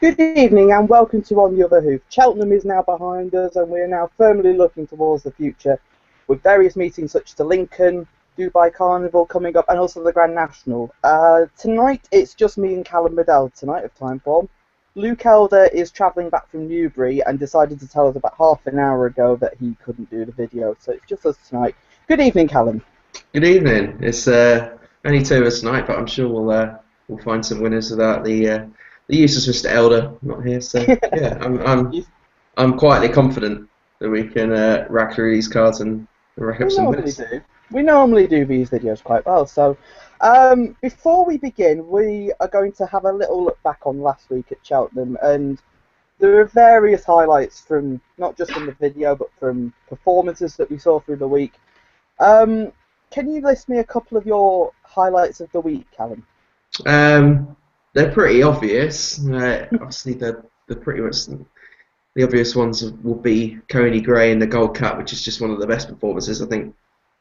Good evening and welcome to On the Other Hoof. Cheltenham is now behind us and we are now firmly looking towards the future with various meetings such as the Lincoln, Dubai Carnival coming up and also the Grand National. Tonight it's just me and Callum Liddell tonight of Timeform. Luke Elder is travelling back from Newbury and decided to tell us about half an hour ago that he couldn't do the video, so it's just us tonight. Good evening, Callum. Good evening. It's only two of us tonight, but I'm sure we'll find some winners without the useless Mr. Elder not here. So yeah, I'm quietly confident that we can rack through these cards and rack up We some normally winners. do. We normally do these videos quite well. So, before we begin, we are going to have a little look back on last week at Cheltenham, and there are various highlights from not just from the video, but from performances that we saw through the week. Can you list me a couple of your highlights of the week, Callum? Um, they're pretty obvious. Obviously, the pretty much the obvious ones will be Coney Gray in the Gold Cup, which is just one of the best performances I think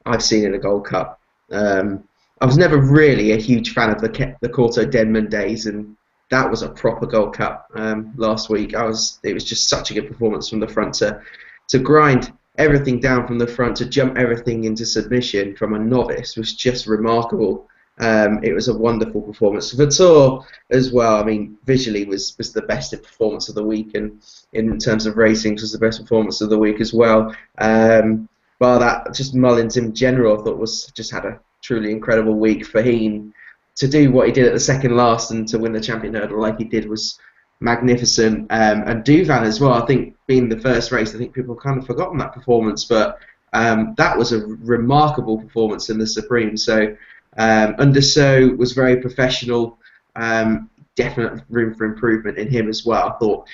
I've seen in a Gold Cup. I was never really a huge fan of the Corto Denman days, and that was a proper Gold Cup last week. It was just such a good performance from the front to grind everything down from the front, to jump everything into submission from a novice was just remarkable. It was a wonderful performance. Vitor as well, I mean, visually was the best performance of the week, and in terms of racing was the best performance of the week as well. Well, that just Mullins in general, I thought was just had a truly incredible week. Faheen to do what he did at the second last and to win the champion hurdle like he did was magnificent. And Duvan as well, I think being the first race, I think people kind of forgotten that performance, but that was a remarkable performance in the Supreme. So Underso was very professional. Definite room for improvement in him as well. I thought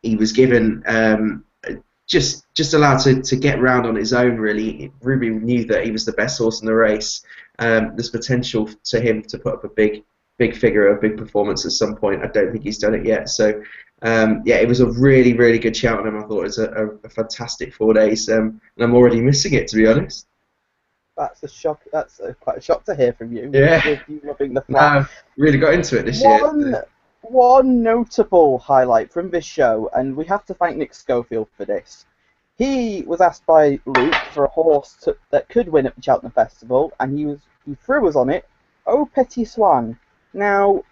he was given just allowed to get round on his own. Really, Ruby knew that he was the best horse in the race. There's potential to him to put up a big figure, a big performance at some point. I don't think he's done it yet. So yeah, it was a really good Cheltenham. I thought it was a fantastic 4 days, and I'm already missing it, to be honest. That's a shock. Quite a shock to hear from you. Yeah, With you loving the no, flat. really got into it this year. One notable highlight from this show, and we have to thank Nick Schofield for this. He was asked by Luke for a horse that could win at the Cheltenham Festival, and he threw us on it. Oh, Petit Swan. Now,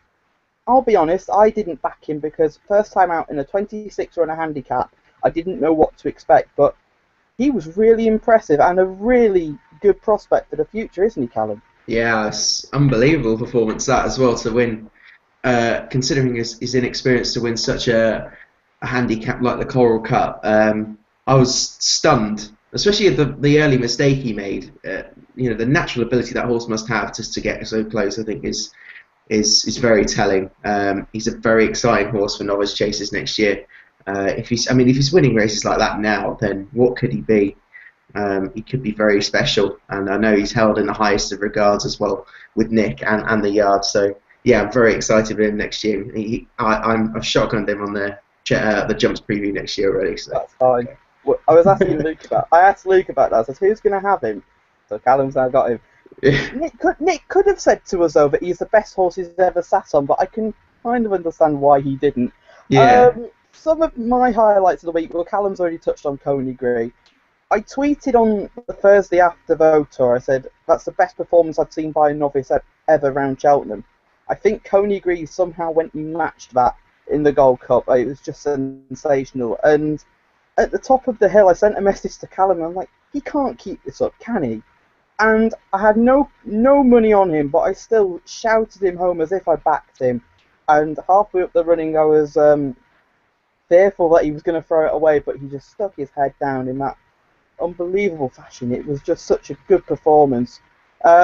I'll be honest, I didn't back him because first time out in a 26 run a handicap, I didn't know what to expect, but he was really impressive and a really good prospect for the future, isn't he, Callum? Yeah, it's unbelievable performance that as well to win. Considering his inexperience to win such a handicap like the Coral Cup, I was stunned, especially at the early mistake he made. The natural ability that horse must have just to get so close, I think, is very telling. He's a very exciting horse for novice chasers next year. If he's winning races like that now, then what could he be? He could be very special, and I know he's held in the highest of regards as well with Nick and the yard. So yeah, I'm very excited with him next year. I'm shotgunned him on the jumps preview next year already. So That's fine. Well, I asked Luke about that. I said, who's going to have him? So Callum's now got him. Nick could have said to us though that he's the best horse he's ever sat on, but I can kind of understand why he didn't. yeah, Some of my highlights of the week, well, Callum's already touched on Coney Gray. I tweeted on the Thursday after Votor, I said, that's the best performance I've seen by a novice ever around Cheltenham. I think Coney Gray somehow went and matched that in the Gold Cup. It was just sensational. And at the top of the hill, I sent a message to Callum, and I'm like, he can't keep this up, can he? And I had no money on him, but I still shouted him home as if I backed him. And halfway up the running, I was fearful that he was going to throw it away, but he just stuck his head down in that unbelievable fashion. It was just such a good performance.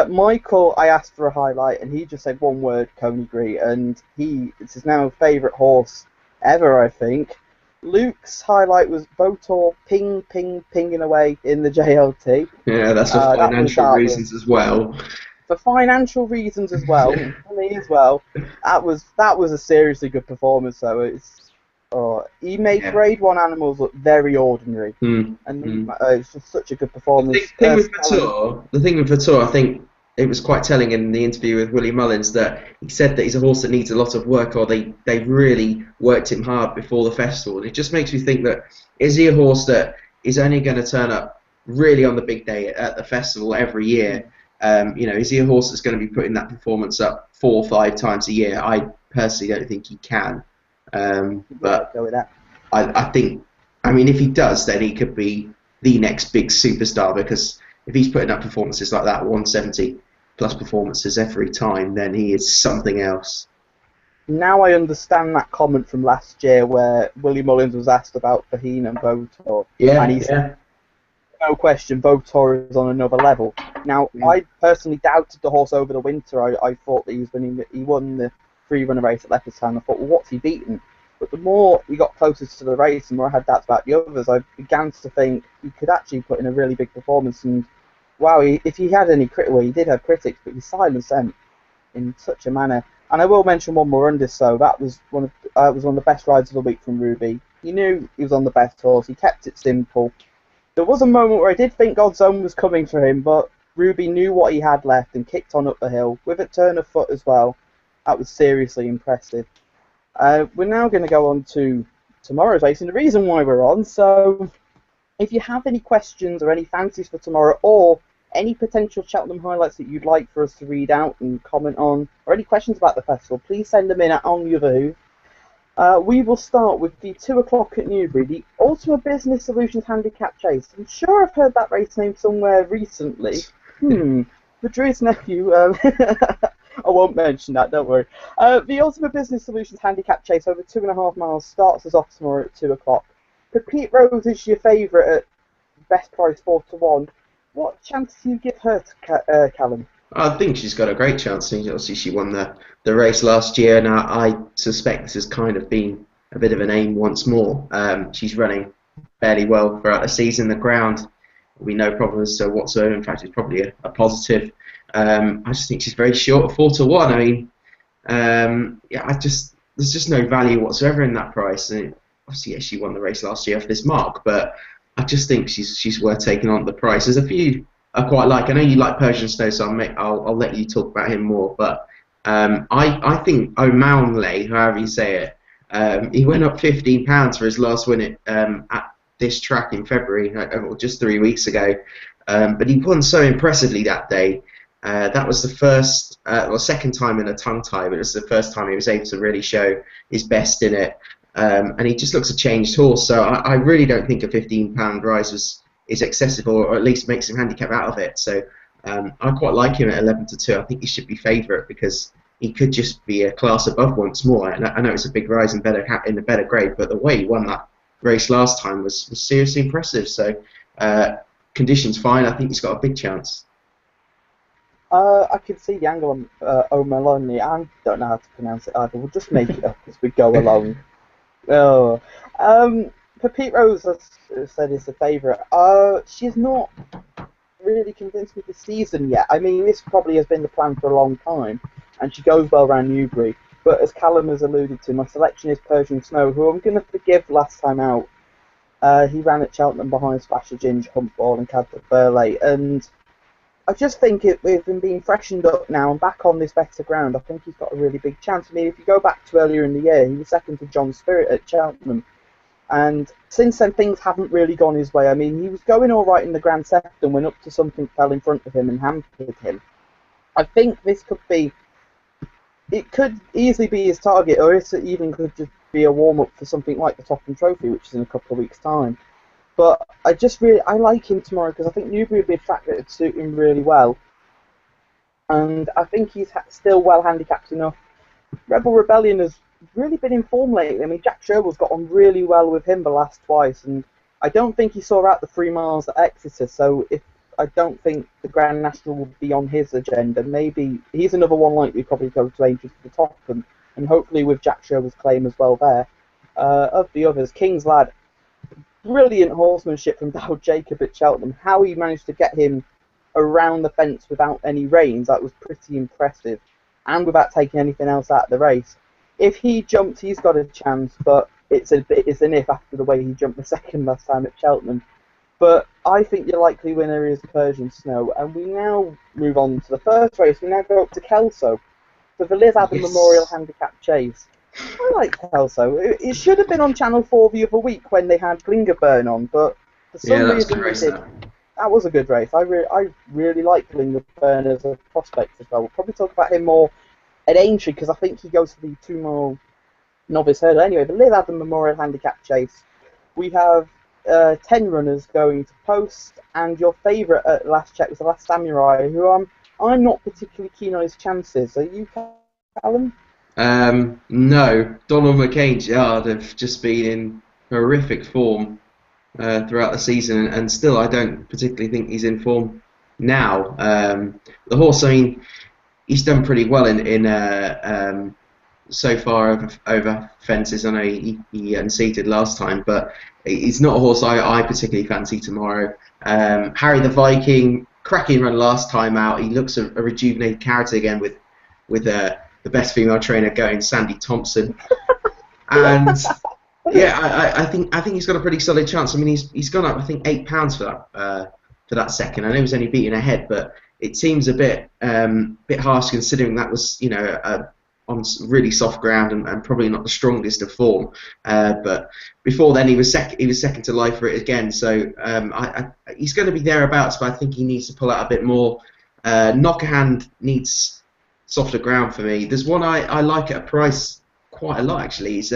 Michael, I asked for a highlight, and he just said one word, Coney Gray, and it's his now favourite horse ever, I think. Luke's highlight was Votor pinging away in the JLT. yeah, that's for financial reasons as well. For financial reasons as well, for me as well. That was a seriously good performance. Though he made Yeah. Grade 1 animals look very ordinary, Mm, and mm. it's just such a good performance. The thing with Vitor, I think it was quite telling in the interview with Willie Mullins that he said that he's a horse that needs a lot of work, or they really worked him hard before the festival. And it just makes me think that, is he a horse that is only going to turn up really on the big day at the festival every year? Is he a horse that's going to be putting that performance up 4 or 5 times a year? I personally don't think he can. But Go with that. I think, I mean, if he does, then he could be the next big superstar, because if he's putting up performances like that, 170 plus performances every time, then he is something else. Now I understand that comment from last year where Willie Mullins was asked about Faheen and Votor, and he said, no question, Votor is on another level. Now, I personally doubted the horse over the winter. I thought that he won the free-runner race at Leopardstown. I thought, well, what's he beaten? But the more we got closer to the race, the more I had doubts about the others, I began to think he could actually put in a really big performance. And wow, if he had any critics, well, he did have critics, but he silenced them in such a manner. And I will mention one more under, so that was one of the best rides of the week from Ruby. He knew he was on the best horse. He kept it simple. There was a moment where I did think God's Own was coming for him, but Ruby knew what he had left and kicked on up the hill with a turn of foot as well. That was seriously impressive. We're now going to go on to tomorrow's race, and the reason why we're on. So, if you have any questions or any fancies for tomorrow, or any potential Cheltenham highlights that you'd like for us to read out and comment on, or any questions about the festival, please send them in at On The Other Hoof. We will start with the 2 o'clock at Newbury, the Ultima Business Solutions Handicap Chase. I'm sure I've heard that race name somewhere recently. The Drew's nephew. I won't mention that, don't worry. The Ultima Business Solutions Handicap Chase over 2.5 miles starts us off tomorrow at 2 o'clock. Pete Rose is your favourite at best price 4-1. What chance do you give her to Callum? I think she's got a great chance. Obviously, she won the race last year, and I suspect this has kind of been a bit of an aim once more. She's running fairly well throughout the season. The ground will be no problems whatsoever. In fact, it's probably a positive. I just think she's very short at 4-1. I mean, there's just no value whatsoever in that price. And obviously, yes, she won the race last year off this mark, but I just think she's worth taking on at the price. There's a few I quite like. I know you like Persian Snow, so I'll let you talk about him more. But I think O'Maunley, however you say it, he went up £15 for his last win at this track in February, just 3 weeks ago. But he won so impressively that day. That was the second time in a tongue tie, but it was the first time he was able to really show his best in it. And he just looks a changed horse. So I really don't think a £15 rise is excessive, or at least makes him handicap out of it. So I quite like him at 11-2. I think he should be favourite because he could just be a class above once more. And I know it's a big rise in a better grade, but the way he won that race last time was seriously impressive. So conditions fine. I think he's got a big chance. I can see the angle on O'Maloney. I don't know how to pronounce it either. We'll just make it up as we go along. Pete Rose, as I said, is the favourite. She's not really convinced me this season yet. I mean, this probably has been the plan for a long time, and she goes well around Newbury. But as Callum has alluded to, my selection is Persian Snow, who I'm going to forgive last time out. He ran at Cheltenham behind Splasher Ginger, Humpball and Cadbury Burley, and I just think with him being freshened up now and back on this better ground, I think he's got a really big chance. I mean, if you go back to earlier in the year, he was second to John Spirit at Cheltenham. And since then, things haven't really gone his way. I mean, he was going all right in the Grand Sefton, went up to something, fell in front of him and hampered him. I think this it could easily be his target, or it even could just be a warm-up for something like the Topham Trophy, which is in a couple of weeks' time. But I like him tomorrow because I think Newbury would be a track that would suit him really well. And I think he's still well handicapped enough. Rebel Rebellion has really been in form lately. I mean, Jack Sherwell's got on really well with him the last twice, and I don't think he saw out the 3 miles at Exeter, so I don't think the Grand National will be on his agenda. Maybe he's another one likely probably go to Angels to the top, and hopefully with Jack Sherwell's claim as well there. Of the others, King's Lad, brilliant horsemanship from Dowd Jacob at Cheltenham. How he managed to get him around the fence without any reins, that was pretty impressive, and without taking anything else out of the race. If he jumps, he's got a chance, but it's an if after the way he jumped the second last time at Cheltenham. But I think the likely winner is Persian Snow, and we now move on to the first race. We now go up to Kelso for the Liz Adam Memorial Yes. Handicap Chase. I like Kelso. It should have been on Channel 4 the other week when they had Glingerburn on, but for Yeah, some that's a good reason they race. did. That. That was a good race. I really like Glingerburn as a prospect as well. We'll probably talk about him more at Aintree because I think he goes for the 2 mile novice hurdle. Anyway, the Liz Adam Memorial Handicap Chase. We have 10 runners going to post, and your favourite at last check was the Last Samurai, who I'm not particularly keen on his chances. Are you, Callum? No, Donald McCain's Yard have just been in horrific form throughout the season, and still I don't particularly think he's in form now. The horse, I mean, he's done pretty well in so far over fences. I know he unseated last time, but he's not a horse I particularly fancy tomorrow. Harry the Viking, cracking run last time out. He looks a rejuvenated character again with the best female trainer going, Sandy Thompson, and yeah, I think he's got a pretty solid chance. I mean, he's gone up I think £8 for that second. I know he's only beaten ahead, but it seems a bit harsh considering that was on really soft ground and probably not the strongest of form. But before then he was second to life for it again. So he's going to be thereabouts, but I think he needs to pull out a bit more. Knockerhand needs softer ground for me. There's one I like at a price quite a lot actually. He's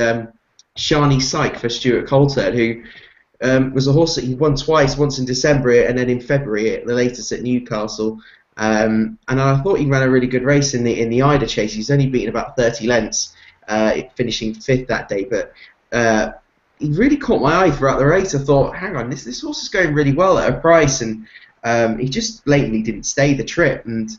Shani Syke for Stuart Coulthard, who was a horse that he won twice, once in December and then in February, the latest at Newcastle. And I thought he ran a really good race in the Ida Chase. He's only beaten about 30 lengths, finishing fifth that day. But he really caught my eye throughout the race. I thought, hang on, this horse is going really well at a price, and he just blatantly didn't stay the trip. And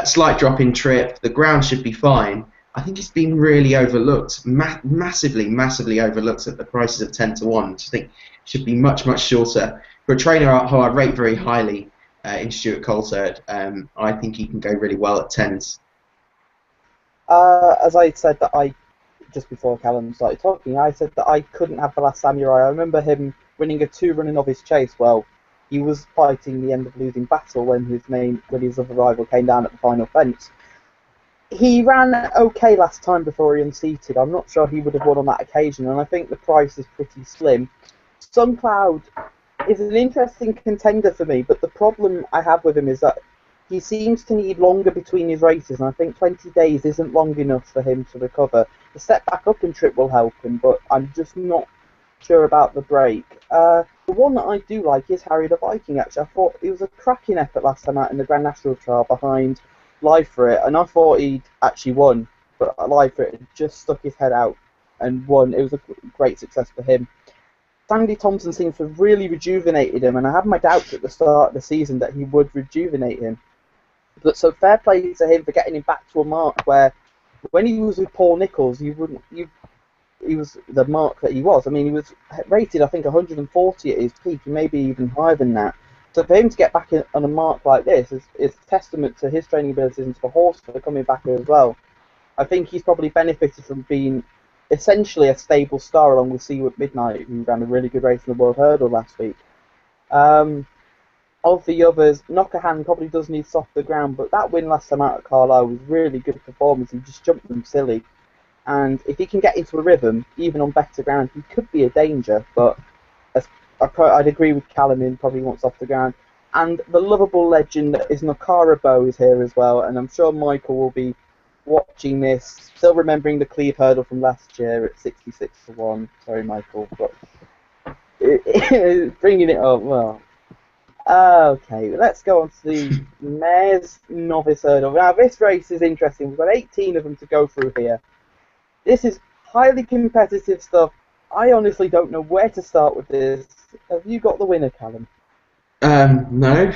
slight drop in trip, the ground should be fine. I think he's been really overlooked, massively overlooked at the prices of 10 to 1. I just think should be much shorter. For a trainer who I rate very highly in Stuart Coulthard, I think he can go really well at 10s. As I said that just before Callum started talking, I said that I couldn't have the Last Samurai. I remember him winning a 2 running of his chase. Well, he was fighting the end of losing battle when his other rival came down at the final fence. He ran okay last time before he unseated. I'm not sure he would have won on that occasion, and I think the price is pretty slim. Suncloud is an interesting contender for me, but the problem I have with him is that he seems to need longer between his races, and I think 20 days isn't long enough for him to recover. The step back up in trip will help him, but I'm just not sure about the break. The one that I do like is Harry the Viking, actually. I thought it was a cracking effort last time out in the Grand National trial behind Live for It, and I thought he'd actually won, but Live for It had just stuck his head out and won. It was a great success for him. Sandy Thompson seems to have really rejuvenated him, and I had my doubts at the start of the season that he would rejuvenate him. But so fair play to him for getting him back to a mark where, when he was with Paul Nicholls, he was the mark that he was. I mean, he was rated, I think, 140 at his peak, maybe even higher than that. So for him to get back on a mark like this is a testament to his training abilities and to the horse for coming back as well. I think he's probably benefited from being essentially a stable star along with Seaward Midnight, who ran a really good race in the World Hurdle last week. Of the others, Knockerhand probably does need softer ground, but that win last time out at Carlisle was really good performance. He just jumped them silly. And if he can get into a rhythm, even on better ground, he could be a danger. But I'd agree with Callum, he probably wants off the ground. And the lovable legend that is Nakara Bow is here as well, and I'm sure Michael will be watching this, still remembering the Cleve hurdle from last year at 66 to 1. Sorry, Michael, but bringing it up, well. Okay, let's go on to the Mares Novice Hurdle. Now, this race is interesting. We've got 18 of them to go through here. This is highly competitive stuff. I honestly don't know where to start with this. Have you got the winner, Callum? No.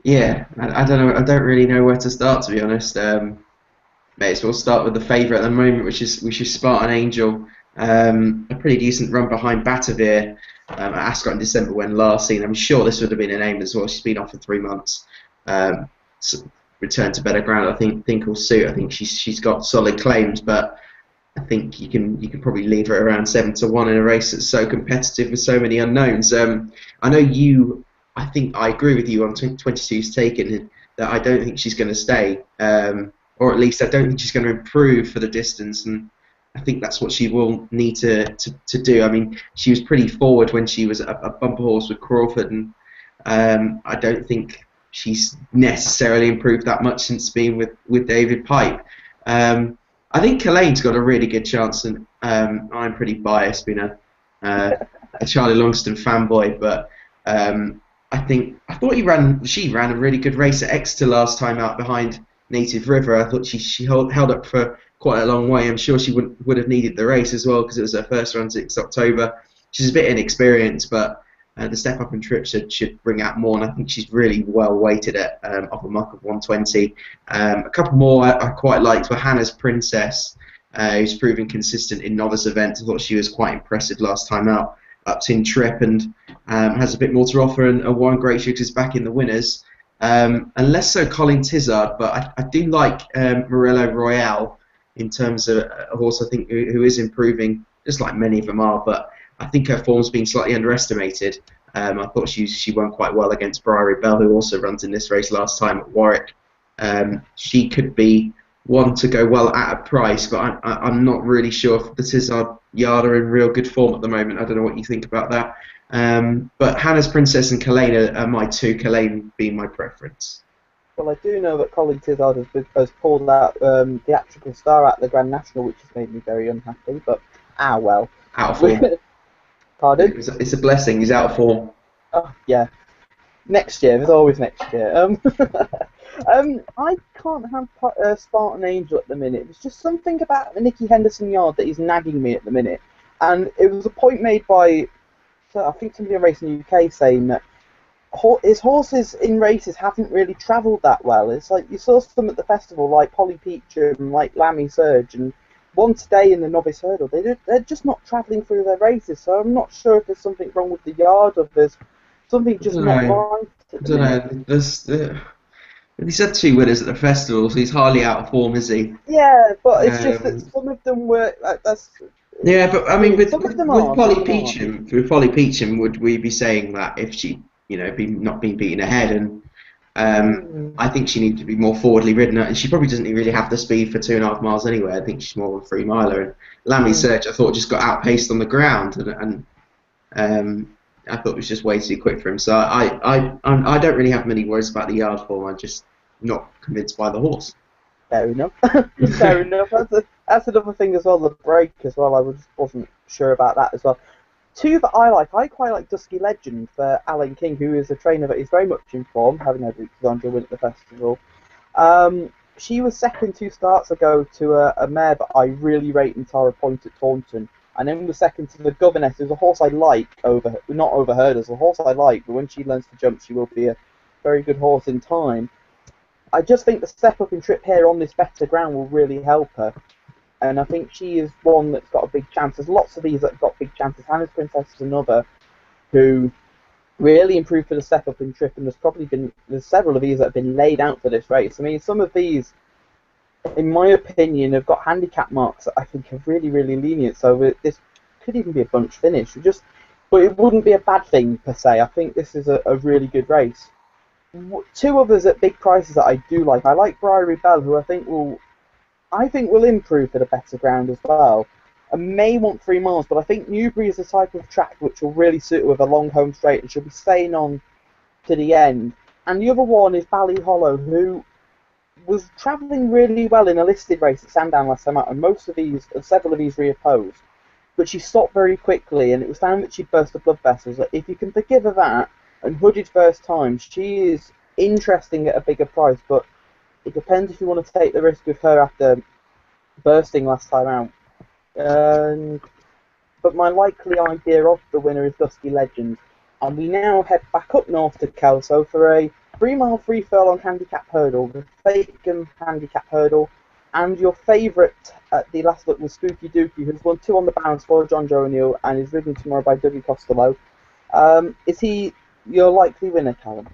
Yeah, I don't know. I don't really know where to start, to be honest. May as well start with the favourite at the moment, which is Spartan Angel. A pretty decent run behind Batavir at Ascot in December when last seen. I'm sure this would have been a name as well. She's been off for 3 months. Returned to better ground. I think will suit. I think she's got solid claims, but I think you can probably leave it around 7-1 in a race that's so competitive with so many unknowns. I know you. I think I agree with you on 22's taken that I don't think she's going to stay, or at least I don't think she's going to improve for the distance, and I think that's what she will need to do. I mean, she was pretty forward when she was a bumper horse with Crawford, and I don't think she's necessarily improved that much since being with David Pipe. I think Kalane's got a really good chance, and I'm pretty biased, being a Charlie Longston fanboy, but I thought she ran a really good race at Exeter last time out behind Native River. I thought she held up for quite a long way. I'm sure she would have needed the race as well because it was her first run since October. She's a bit inexperienced, but the step up and trip should bring out more, and I think she's really well weighted at off a mark of 120. A couple more I quite liked were Hannah's Princess, who's proven consistent in novice events. I thought she was quite impressive last time out, up in trip, and has a bit more to offer. And Warren Great Shooters back in the winners, and less so Colin Tizard, but I do like Morello Royale in terms of a horse I think who is improving, just like many of them are, but I think her form's been slightly underestimated. I thought she won quite well against Briary Bell, who also runs in this race last time at Warwick. She could be one to go well at a price, but I'm not really sure if the Tizard Yard are in real good form at the moment. I don't know what you think about that. But Hannah's Princess and Kalane are my two, Kalane being my preference. Well, I do know that Colin Tizard has pulled out the theatrical star at the Grand National, which has made me very unhappy, but well. Out of form. Pardon? It's a blessing. He's out of form. Oh, yeah. Next year. There's always next year. I can't have Spartan Angel at the minute. There's just something about the Nicky Henderson Yard that is nagging me at the minute. And it was a point made by, I think somebody in Racing UK saying that his horses in races haven't really travelled that well. It's like you saw some at the festival, like Polly Peachum, like Lammy Surge, and one today in the novice hurdle. They're just not travelling through their races, so I'm not sure if there's something wrong with the yard or if there's something just not right. I don't know. He's had 2 winners at the festival, so he's hardly out of form, is he? Yeah, but it's just that some of them were. Yeah, but I mean, with Polly Peachum, would we be saying that if she, not been beaten ahead, and I think she needs to be more forwardly ridden, and she probably doesn't really have the speed for 2.5 miles anyway. I think she's more of a 3-miler. And Lammy Surge, I thought, just got outpaced on the ground, and I thought it was just way too quick for him. So I don't really have many worries about the yard form. I'm just not convinced by the horse. Fair enough. Fair enough. That's another thing as well. The break as well. I just wasn't sure about that as well. 2 that I quite like Dusky Legend for Alan King, who is a trainer that is very much in form, having had Alexandra win at the festival. She was second 2 starts ago to a mare that I really rate in Tara Point at Taunton, and then was second to the Governess, who's a horse I like not over hurdles, a horse I like, but when she learns to jump, she will be a very good horse in time. I just think the step up in trip here on this better ground will really help her. And I think she is one that's got a big chance. There's lots of these that have got big chances. Hannah's Princess is another who really improved for the step up in trip, and there's several of these that have been laid out for this race. I mean, some of these, in my opinion, have got handicap marks that I think are really, really lenient. So this could even be a bunch finish. But it wouldn't be a bad thing per se. I think this is a really good race. 2 others at big prices that I do like. I like Briary Bell, who I think will improve for the better ground as well. And may want 3 miles, but I think Newbury is the type of track which will really suit her with a long home straight, and she'll be staying on to the end. And the other one is Bally Hollow, who was travelling really well in a listed race at Sandown last time out, and several of these reopposed. But she stopped very quickly, and it was found that she'd burst the blood vessels. If you can forgive her that, and hooded first time, she is interesting at a bigger price, but it depends if you want to take the risk with her after bursting last time out. But my likely idea of the winner is Dusky Legend. And we now head back up north to Kelso for a 3-mile free furlong handicap hurdle, the Fagan handicap hurdle. And your favourite at the last look was Spooky Dookie, who's won 2 on the bounce for John Joe O'Neill and is ridden tomorrow by Dougie Costello. Is he your likely winner, Callum?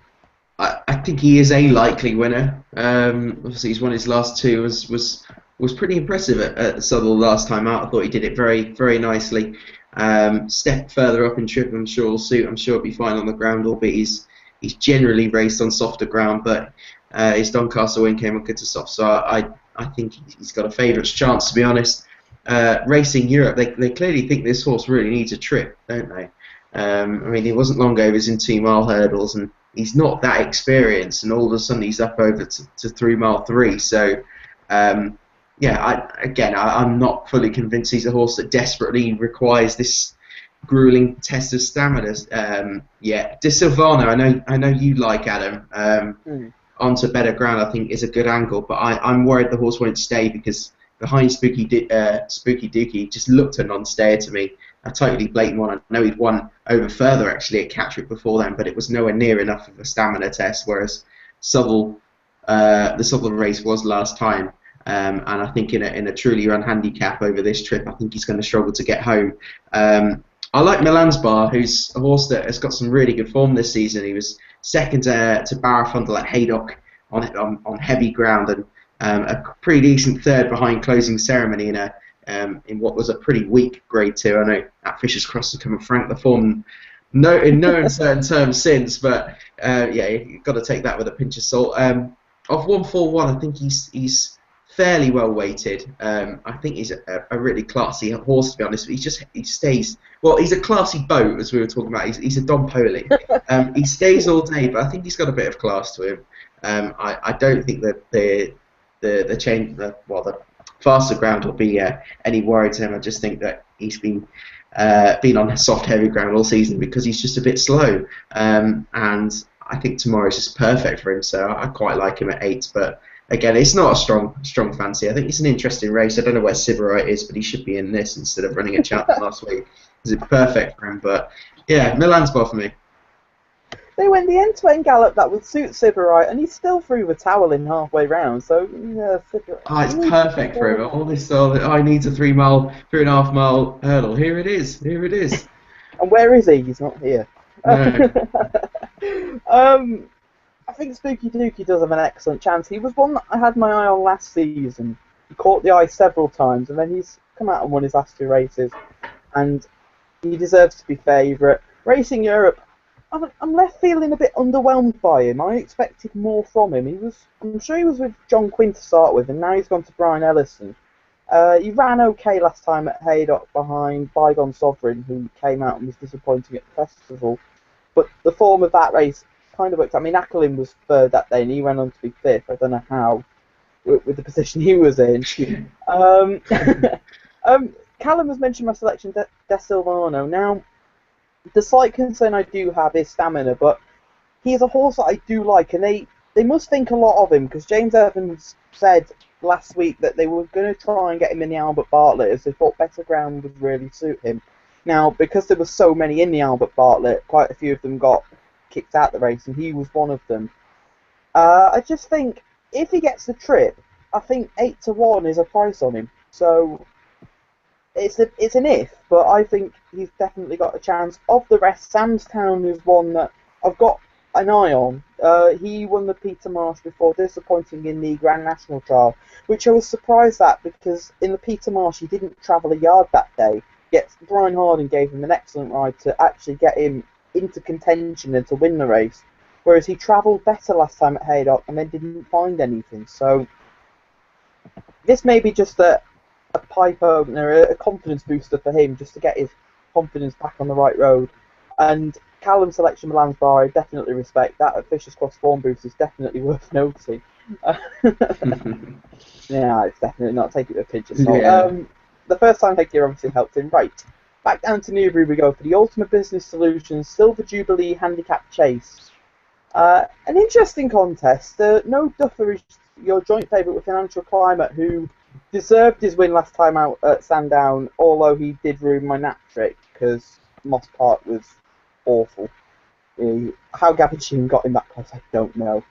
I think he is a likely winner. Obviously, he's won his last 2, was was pretty impressive at Southall last time out. I thought he did it very, very nicely. Step further up in trip, I'm sure will suit. I'm sure he'll be fine on the ground, albeit he's generally raced on softer ground, but his Doncaster win came on good to soft, so I think he's got a favourite's chance, to be honest. Racing Europe, they clearly think this horse really needs a trip, don't they? I mean, it wasn't long ago he was in 2 mile hurdles, and he's not that experienced, and all of a sudden he's up over to 3 mile 3. So, yeah, I'm not fully convinced he's a horse that desperately requires this grueling test of stamina. Yeah, De Silvano, I know you like Adam. Onto better ground, I think is a good angle, but I'm worried the horse won't stay because behind Spooky Dookie just looked a non-stayer to me. A totally blatant one. I know he'd won over further actually at Catterick before then, but it was nowhere near enough of a stamina test. Whereas Southall, the Southall race was last time, and I think in a truly run handicap over this trip, I think he's going to struggle to get home. I like Milan's Bar, who's a horse that has got some really good form this season. He was second to Barafundle at Haydock on heavy ground, and a pretty decent third behind Closing Ceremony in what was a pretty weak Grade 2. I know at Fisher's Cross has come and franked the form in no uncertain terms since, but yeah, you've got to take that with a pinch of salt. Off 141, I think he's fairly well weighted. I think he's a really classy horse, to be honest. He stays well. He's a classy boat, as we were talking about. He's a Don Poli. He stays all day, but I think he's got a bit of class to him. I don't think that the faster ground will be any worry to him. I just think that he's been on soft, heavy ground all season because he's just a bit slow. And I think tomorrow's just perfect for him. So I quite like him at 8, but. Again, it's not a strong fancy. I think it's an interesting race. I don't know where Sybarite is, but he should be in this instead of running at Cheltenham last week. It's perfect for him. But yeah, Milan's Bar for me. They went the end-to-end gallop that would suit Sybarite, and he still threw the towel in halfway round. So yeah, Sybarite. Oh, it's perfect for him. All this he needs a 3.5 mile hurdle. Here it is. And where is he? He's not here. No. I think Spooky Dookie does have an excellent chance. He was one that I had my eye on last season. He caught the eye several times, and then he's come out and won his last 2 races, and he deserves to be favourite. Racing Europe, I'm left feeling a bit underwhelmed by him. I expected more from him. I'm sure he was with John Quinn to start with, and now he's gone to Brian Ellison. He ran okay last time at Haydock behind Bygone Sovereign, who came out and was disappointing at the festival. But the form of that race kind of worked. I mean, Ackerlin was third that day, and he went on to be 5th. I don't know how, with the position he was in. Callum has mentioned my selection, De Silvano. Now, the slight concern I do have is stamina, but he's a horse that I do like, and they must think a lot of him, because James Evans said last week that they were going to try and get him in the Albert Bartlett, as they thought better ground would really suit him. Now, because there were so many in the Albert Bartlett, quite a few of them got kicked out the race, and he was one of them. I just think if he gets the trip, I think 8-1 is a price on him. So it's an if, but I think he's definitely got a chance. Of the rest, Samstown is one that I've got an eye on. He won the Peter Marsh before, disappointing in the Grand National trial, which I was surprised at because in the Peter Marsh he didn't travel a yard that day. Yet Brian Harding gave him an excellent ride to actually get him into contention and to win the race, whereas he travelled better last time at Haydock and then didn't find anything. So this may be just a pipe opener, a confidence booster for him, just to get his confidence back on the right road. And Callum's selection, Milan's Bar, I definitely respect that. At Fisher's Cross form boost is definitely worth noting. Yeah, it's definitely not. Take it with a pinch of salt. Yeah. The first time headgear obviously helped him. Right. Back down to Newbury we go for the Ultimate Business Solutions Silver Jubilee Handicap Chase. An interesting contest. No Duffer is your joint favourite with Financial Climate, who deserved his win last time out at Sandown, although he did ruin my nap trick because Moss Park was awful. How Gavin Sheehan got in that class, I don't know.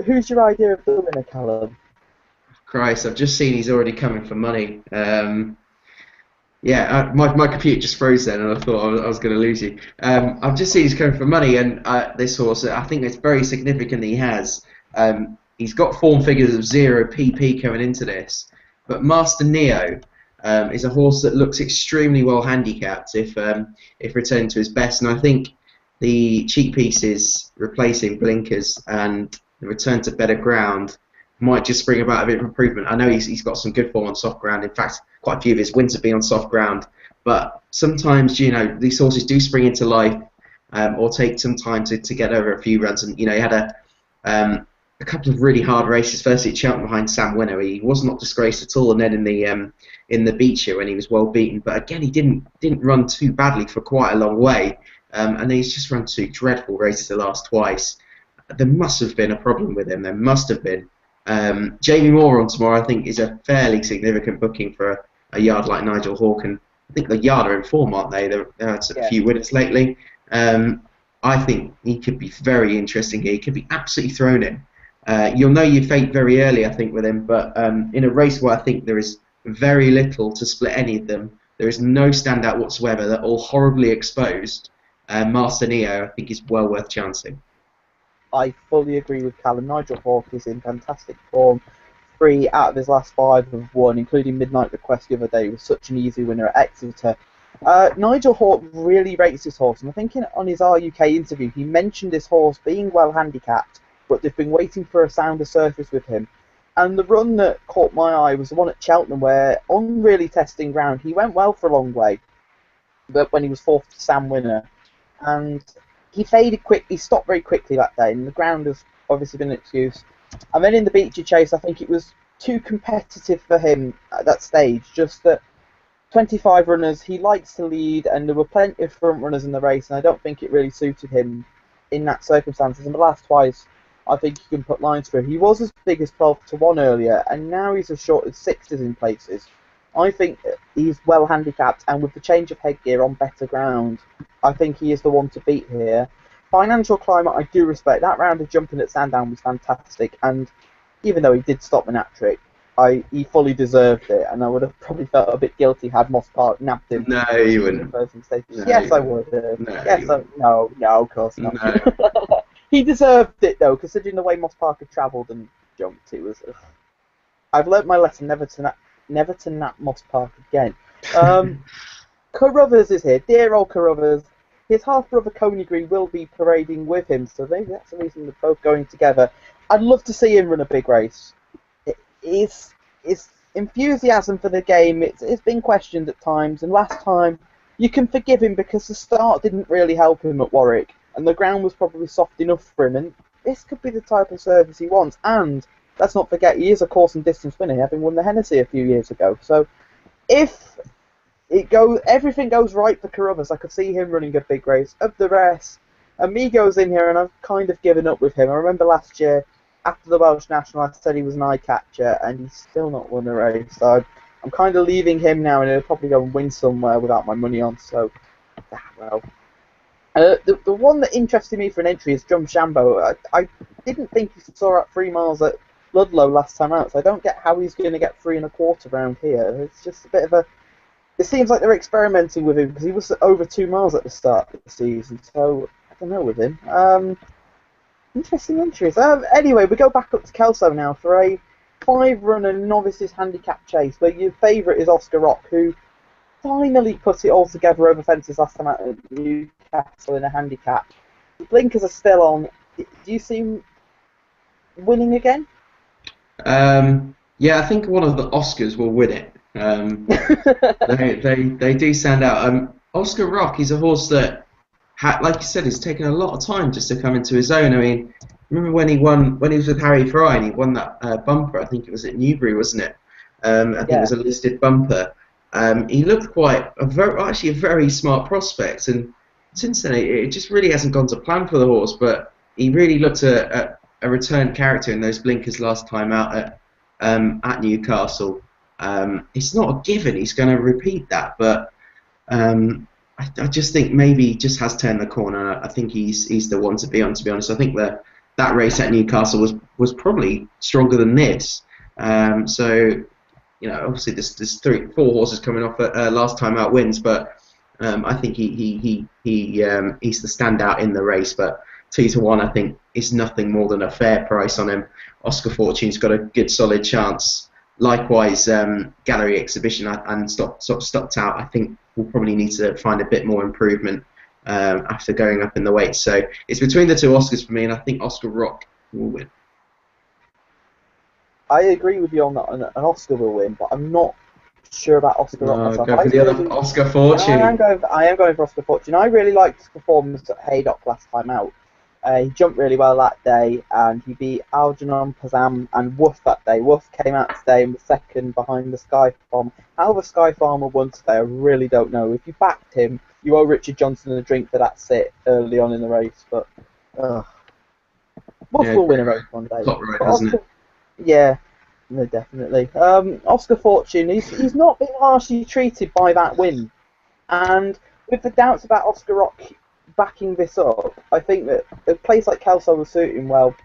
Who's your idea of the winner, Callum? Christ, I've just seen he's already coming for money. Yeah, my computer just froze then, and I thought I was going to lose you. I've just seen he's coming for money, and this horse, I think it's very significant he has. He's got form figures of 0 PP coming into this. But Master Neo is a horse that looks extremely well handicapped if returning to his best, and I think the cheek pieces replacing blinkers and the return to better ground might just bring about a bit of improvement. I know he's got some good form on soft ground. In fact, quite a few of his wins have been on soft ground. But sometimes, these horses do spring into life or take some time to get over a few runs. And, he had a couple of really hard races. Firstly at Cheltenham behind Sam Winner. He was not disgraced at all. And then in the Beecher when he was well beaten. But again, he didn't run too badly for quite a long way. And then he's just run 2 dreadful races the last twice. There must have been a problem with him. There must have been. Jamie Moore on tomorrow, I think, is a fairly significant booking for a yard like Nigel Hawke, and I think the yard are in form, aren't they? They've had a few winners lately. I think he could be very interesting here. He could be absolutely thrown in. You'll know your fate very early, I think, with him, but in a race where I think there is very little to split any of them, there is no standout whatsoever, they're all horribly exposed. Master Neo, I think, is well worth chancing. I fully agree with Callum. Nigel Hawke is in fantastic form. 3 out of his last 5 have won, including Midnight Request the other day. He was such an easy winner at Exeter. Nigel Hawke really rates his horse, and I think on his RUK interview he mentioned his horse being well handicapped, but they've been waiting for a sounder surface with him. And the run that caught my eye was the one at Cheltenham, where on really testing ground he went well for a long way, but when he was 4th to Sam Winner, and he faded quick. He stopped very quickly that day, and the ground has obviously been an excuse. And then in the Beecher Chase, I think it was too competitive for him at that stage. Just that 25 runners, he likes to lead, and there were plenty of front runners in the race, and I don't think it really suited him in that circumstances. And the last twice, I think he can put lines through. He was as big as 12 to 1 earlier, and now he's as short as 6s in places. I think he's well handicapped, and with the change of headgear on better ground, I think he is the one to beat here. Financial Climate, I do respect. That round of jumping at Sandown was fantastic, and even though he did stop Monatric, he fully deserved it, and I would have probably felt a bit guilty had Moss Park nabbed him. No, you wouldn't. No, yes, I would have. No, No, of course not. No. He deserved it, though, considering the way Moss Park had travelled and jumped. It was. I've learnt my lesson never to nap Moss Park again. Carruthers is here, dear old Carruthers. His half-brother Coney will be parading with him, so maybe that's the reason they're both going together. I'd love to see him run a big race. His enthusiasm for the game, it's been questioned at times, and last time you can forgive him because the start didn't really help him at Warwick, and the ground was probably soft enough for him, and this could be the type of service he wants. And let's not forget, he is a course and distance winner, having won the Hennessy a few years ago. So if everything goes right for Carruthers, I could see him running a big race. Of the rest, Amigo's in here, and I've kind of given up with him. I remember last year, after the Welsh National, I said he was an eye catcher, and he's still not won a race. So I'm kind of leaving him now, and he'll probably go and win somewhere without my money on. So, well. The one that interested me for an entry is Drum Shambo. I didn't think he saw at 3 miles at Ludlow last time out, so I don't get how he's going to get 3 1/4 round here. It's just a bit of a... It seems like they're experimenting with him, because he was over 2 miles at the start of the season, so I don't know with him. Interesting entries. Anyway, we go back up to Kelso now for a 5-runner novices handicap chase, where your favourite is Oscar Rock, who finally put it all together over fences last time out at Newcastle in a handicap. The blinkers are still on. Do you see him winning again? Yeah, I think one of the Oscars will win it. They do stand out. Oscar Rock is a horse that, like you said, has taken a lot of time just to come into his own. I mean, remember when he was with Harry Fry and he won that bumper? I think it was at Newbury, wasn't it? I think it was a listed bumper. He looked actually a very smart prospect, and since then it just really hasn't gone to plan for the horse. But he really looked at a returned character in those blinkers last time out at Newcastle. It's not a given he's going to repeat that, but I just think maybe he just has turned the corner. I think he's the one to be on. To be honest, I think that race at Newcastle was probably stronger than this. So. Obviously there's 4 horses coming off at last time out wins, but I think he's the standout in the race. But 2 to 1, I think, is nothing more than a fair price on him. Oscar Fortune's got a good solid chance likewise, gallery exhibition and stopped out. I think we'll probably need to find a bit more improvement after going up in the weight. So it's between the two Oscars for me, and I think Oscar Rock will win. I agree with you on that. An Oscar will win, but I'm not sure about Oscar Rock myself. Go for the other Oscar Fortune. I am going for Oscar Fortune. I really liked his performance at Haydock last time out. He jumped really well that day, and he beat Algernon Pazam and Woof that day. Woof came out today and was second behind the Sky Farm. How the Sky Farmer won today, I really don't know. If you backed him, you owe Richard Johnson a drink for that sit early on in the race. But Woof will win a race one day. Right, hasn't it? Yeah, no, definitely. Oscar Fortune, he's not been harshly treated by that win, and with the doubts about Oscar Rock backing this up, I think that a place like Kelso will suit him well,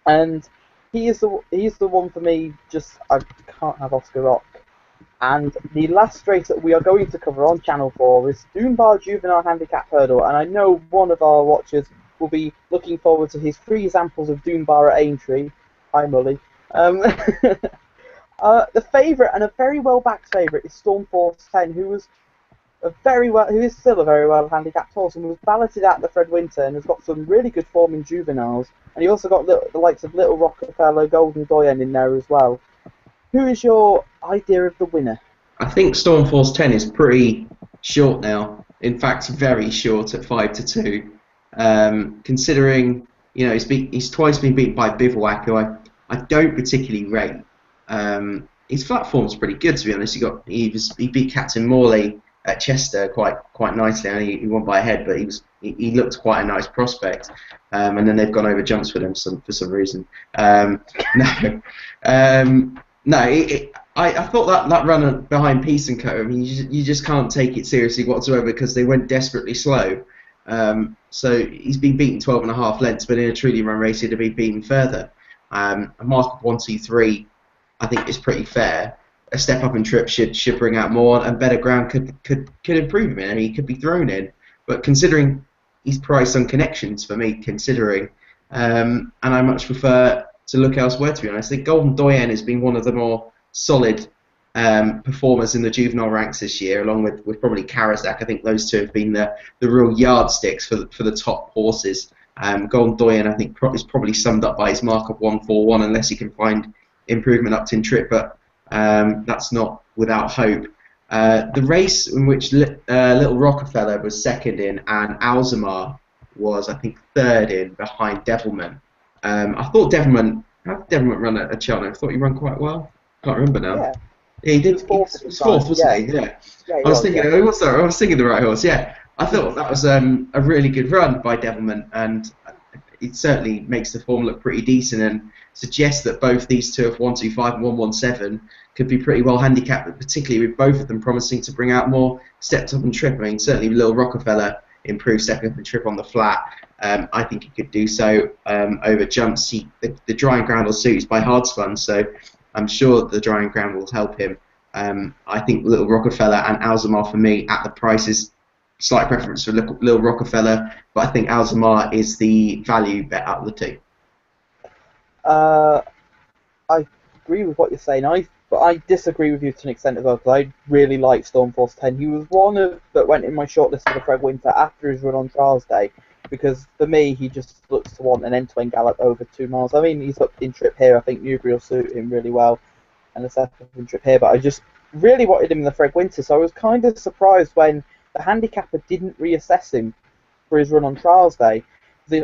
and he's the one for me. Just I can't have Oscar Rock. And the last race that we are going to cover on Channel 4 is Dunbar Juvenile Handicap Hurdle, and I know one of our watchers will be looking forward to his 3 examples of Dunbar at Aintree. Hi, Mully. The favourite, and a very well-backed favourite, is Stormforce 10, who is still a very well handicapped horse and was balloted at the Fred Winter and has got some really good form in juveniles. And he also got the likes of Little Rockefeller, Golden Doyen in there as well. Who is your idea of the winner? I think Stormforce 10 is pretty short now. In fact, very short at 5-2. Considering he's twice been beaten by Bivouac, who I don't particularly rate. His flat form's pretty good, to be honest. He beat Captain Morley at Chester quite nicely, and he won by a head, but he looked quite a nice prospect. And then they've gone over jumps with him for some reason. I thought that run behind Peace and Co. I mean, you just can't take it seriously whatsoever because they went desperately slow. So he's been beaten 12.5 lengths, but in a truly run race he'd have been beaten further. A mark of 1-2-3, I think, is pretty fair. A step up in trip should bring out more, and better ground could improve him. I mean, he could be thrown in, but considering he's priced on connections for me, and I much prefer to look elsewhere. To be honest, I think Golden Doyen has been one of the more solid performers in the juvenile ranks this year, along with probably Karazak. I think those two have been the real yardsticks for the top horses. Golden Doyen, I think, is probably summed up by his mark of 141, unless he can find improvement up to trip, but that's not without hope. The race in which Little Rockefeller was second in and Alzamar was, I think, third in behind Devilman. I thought Devilman, how did Devilman run at Cheltenham? I thought he ran quite well. Can't remember now. Yeah, he did. He was fourth, wasn't he? Yeah. I was thinking the right horse. Yeah, I thought that was a really good run by Devilman, and it certainly makes the form look pretty decent and suggests that both these two, of 125 and 117, could be pretty well handicapped, particularly with both of them promising to bring out more stepped up and trip. I mean, certainly Little Rockefeller improved stepping up and trip on the flat. I think he could do so over jumps. The drying ground will suit. He's by hard spun, so I'm sure the drying ground will help him. I think Little Rockefeller and Alzamar, for me, at the prices, slight preference for Little Rockefeller, but I think Alzamar is the value bet out of the two. I agree with what you're saying, but I disagree with you to an extent as well, because I really like Stormforce 10. He was one that went in my shortlist for the Fred Winter after his run on Trials Day, because for me he just looks to want an end-to-end gallop over 2 miles. I mean, he's up in trip here. I think Newbury will suit him really well, and a step up in trip here, but I just really wanted him in the Fred Winter, so I was kind of surprised when the handicapper didn't reassess him for his run on Trials Day.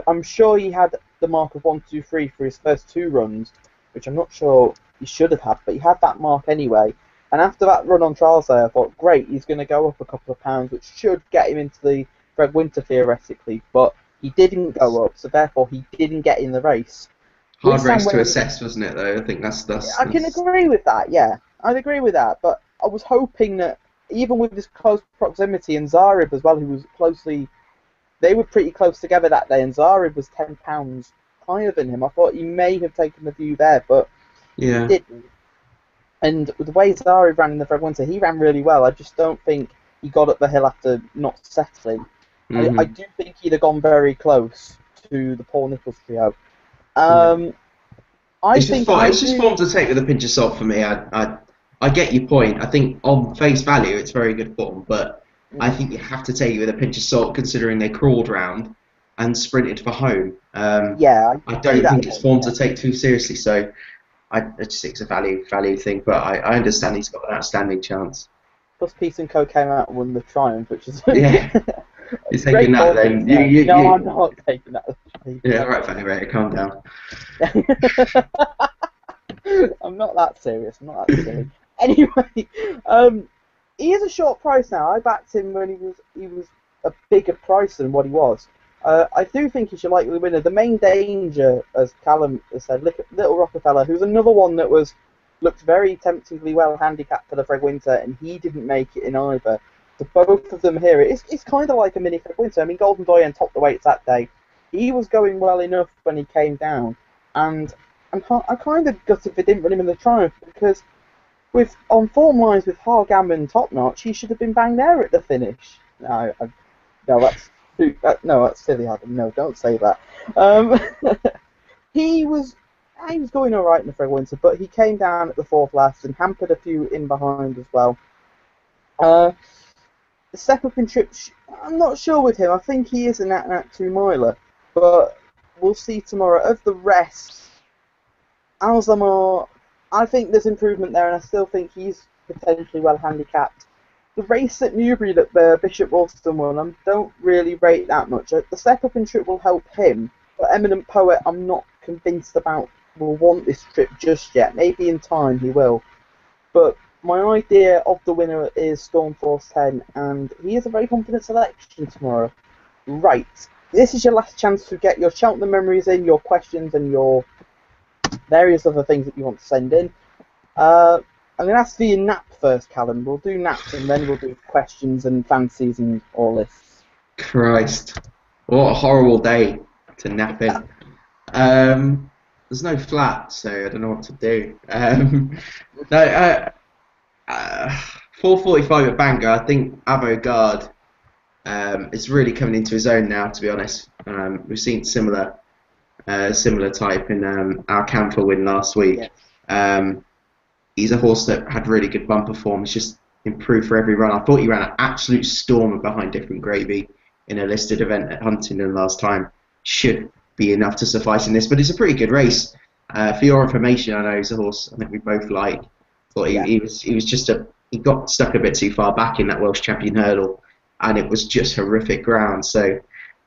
I'm sure he had the mark of 1-2-3 for his first 2 runs, which I'm not sure he should have had, but he had that mark anyway. And after that run on Trials Day, I thought, great, he's going to go up a couple of pounds, which should get him into the Fred Winter theoretically, but he didn't go up, so therefore he didn't get in the race. Hard race to assess, wasn't it, though? I think that's I can agree with that, yeah. I'd agree with that, but I was hoping that, even with this close proximity, and Zarib as well, who was closely... They were pretty close together that day, and Zarib was £10 higher than him. I thought he may have taken the view there, but he didn't. And the way Zarib ran in the Fred Winter, he ran really well. I just don't think he got up the hill after not settling. I do think he'd have gone very close to the Paul Nicholls trio. I It's just think fine. I It's just do. form to take with a pinch of salt for me. I get your point. I think on face value, it's very good form, but I think you have to take it with a pinch of salt considering they crawled round and sprinted for home. Yeah, I I see don't that think it's point. form Yeah. to take too seriously. So I just think it's a value thing. But I understand he's got an outstanding chance. Plus, Peace and Co came out and won the Triumph, which is Yeah, you're taking great that politics then. there. No, I'm not taking that. Yeah, all right, value rate, calm down. I'm not that serious. I'm not that silly. Anyway, um, he is a short price now. I backed him when he was a bigger price than what he was. I do think he's your likely winner. The main danger, as Callum has said, Little Rockefeller, who's another one that looked very temptingly well handicapped for the Fred Winter, and he didn't make it in either. So both of them here, it's kind of like a mini Fred Winter. I mean, Golden Doyen topped the weights that day. He was going well enough when he came down, and I kind of gutted if they didn't run him in the Triumph because with on form lines with Hargam and Top Notch, he should have been bang there at the finish. No, that's silly, Adam. No, don't say that. Um, he was going all right in the Fred Winter, but he came down at the fourth last and hampered a few in behind as well. The step up in trips, I'm not sure with him. I think he is an at 2 miler, but we'll see tomorrow. Of the rest, Alzamar, I think there's improvement there, and I still think he's potentially well handicapped. The race at Newbury that Bishop Ralston won, I don't really rate that much. The step up in trip will help him, but Eminent Poet, I'm not convinced about will want this trip just yet. Maybe in time he will. But my idea of the winner is Stormforce 10, and he is a very confident selection tomorrow. Right, this is your last chance to get your Cheltenham memories in, your questions, and your various other things that you want to send in. I'm going to ask for your nap first, Callum. We'll do naps and then we'll do questions and fancies and all this. Christ, what a horrible day to nap in. There's no flat, so I don't know what to do. No, 4:45 at Bangor. I think Avant-Garde is really coming into his own now. To be honest, we've seen similar type in our Camphor win last week. Yes. He's a horse that had really good bumper form. He's just improved for every run. I thought he ran an absolute stormer behind Different Gravy in a listed event at Huntingdon last time. Should be enough to suffice in this, but it's a pretty good race. For your information, I know he's a horse I think we both like. Thought he was just he got stuck a bit too far back in that Welsh Champion hurdle, and it was just horrific ground. So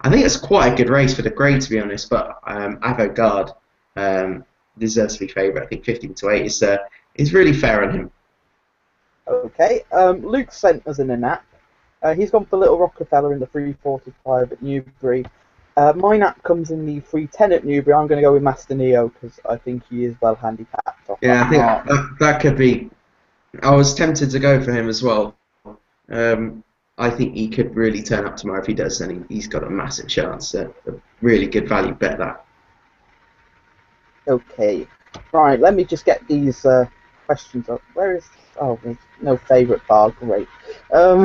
I think it's quite a good race for the grade, to be honest. But Avant-Garde deserves to be favourite. I think 15-8 is really fair on him. Okay. Luke sent us in a nap. He's gone for Little Rockefeller in the 3:45 at Newbury. My nap comes in the 3:10 at Newbury. I'm going to go with Master Neo because I think he is well handicapped. Yeah, I think that could be. I was tempted to go for him as well. I think he could really turn up tomorrow. If he does, then he's got a massive chance. A really good value bet that. Okay. Right, let me just get these questions up. Where is... Oh, there's no favourite bar. Great. I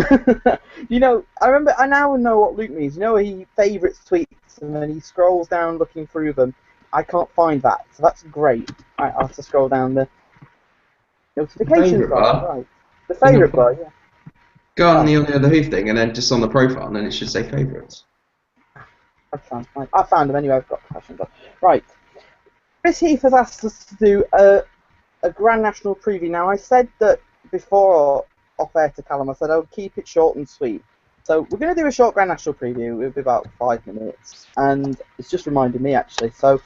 now know what Luke means. You know, he favourites tweets and then he scrolls down looking through them. I can't find that, so that's great. Right, I'll have to scroll down the notifications bar. Right. The favourite bar, yeah. Go on the other hoof thing and then just on the profile and then it should say favourites. I found them anyway, I've got questions on. Right. Chris Heath has asked us to do a Grand National preview. Now, I said that before off air to Callum, I said I'll keep it short and sweet. So we're going to do a short Grand National preview. It'll be about 5 minutes. And it's just reminded me, actually. So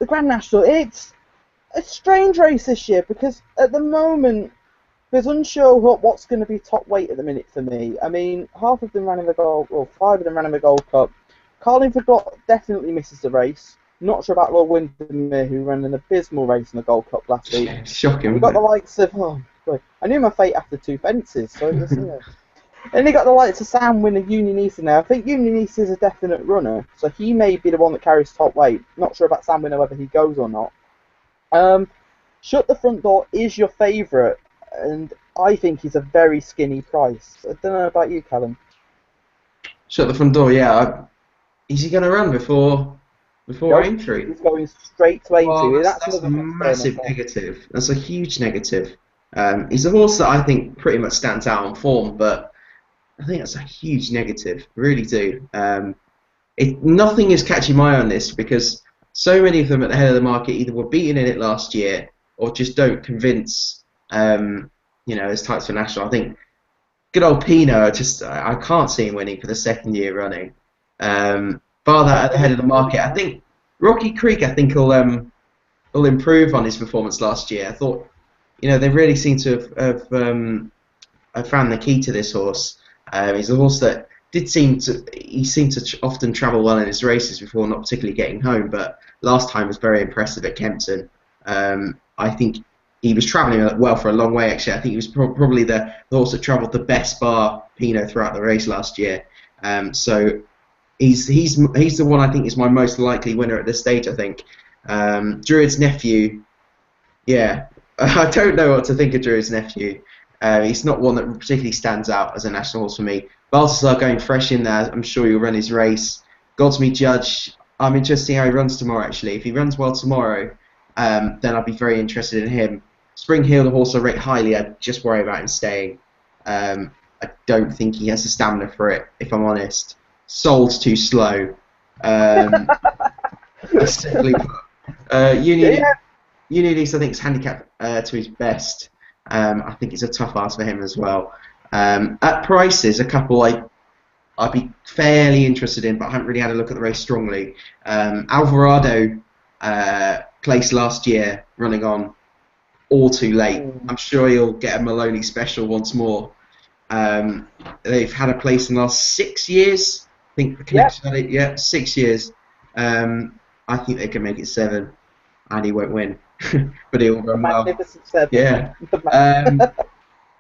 the Grand National, it's a strange race this year because at the moment, there's unsure what's going to be top weight at the minute for me. I mean, half of them ran in the Gold, well, 5 of them ran in the Gold Cup. Carlingford definitely misses the race. Not sure about Lord Windermere, who ran an abysmal race in the Gold Cup last week. Shocking. We got the likes of I knew my fate after 2 fences, so it was, Then they got the likes of Sam Wynn and Union East in there. I think Union East is a definite runner, so he may be the one that carries top weight. Not sure about Sam Winner whether he goes or not. Shut the Front Door is your favourite, and I think he's a very skinny price. I don't know about you, Callum. Shut the Front Door, yeah. Is he going to run before before Nope, Aintree. he's going straight to Well, Aintree. That's that's a another concern I've massive got. negative. That's a huge negative. He's a horse that I think pretty much stands out on form, but I think that's a huge negative. Really do. Nothing is catching my eye on this because so many of them at the head of the market either were beaten in it last year or just don't convince. As types for national. I think good old Pino. I can't see him winning for the second year running. Bar that at the head of the market, I think Rocky Creek. I think will improve on his performance last year. I thought, they really seem to have found the key to this horse. He's a horse that he seemed to often travel well in his races before not particularly getting home, but last time was very impressive at Kempton. I think he was travelling well for a long way. Actually, I think he was probably the horse that travelled the best bar Pinot throughout the race last year. So he's the one I think is my most likely winner at this stage. I think Druid's nephew. Yeah, I don't know what to think of Druid's nephew. He's not one that particularly stands out as a national horse for me. Balthasar going fresh in there, I'm sure he'll run his race. Godsmead Judge, I'm interested to see how he runs tomorrow, actually. If he runs well tomorrow, then I'll be very interested in him. Spring Hill, the horse I rate highly, I just worry about him staying. I don't think he has the stamina for it, if I'm honest. Soul's too slow. Simply put. Yeah, Unidis, I think, is handicapped to his best. I think it's a tough ask for him as well. At prices, a couple I'd be fairly interested in, but I haven't really had a look at the race strongly. Alvarado placed last year, running on all too late. I'm sure he'll get a Maloney special once more. They've had a place in the last 6 years. I think the connection had it, yeah, 6 years. I think they can make it 7, and he won't win, but he'll run well. Magnificent 7. Yeah.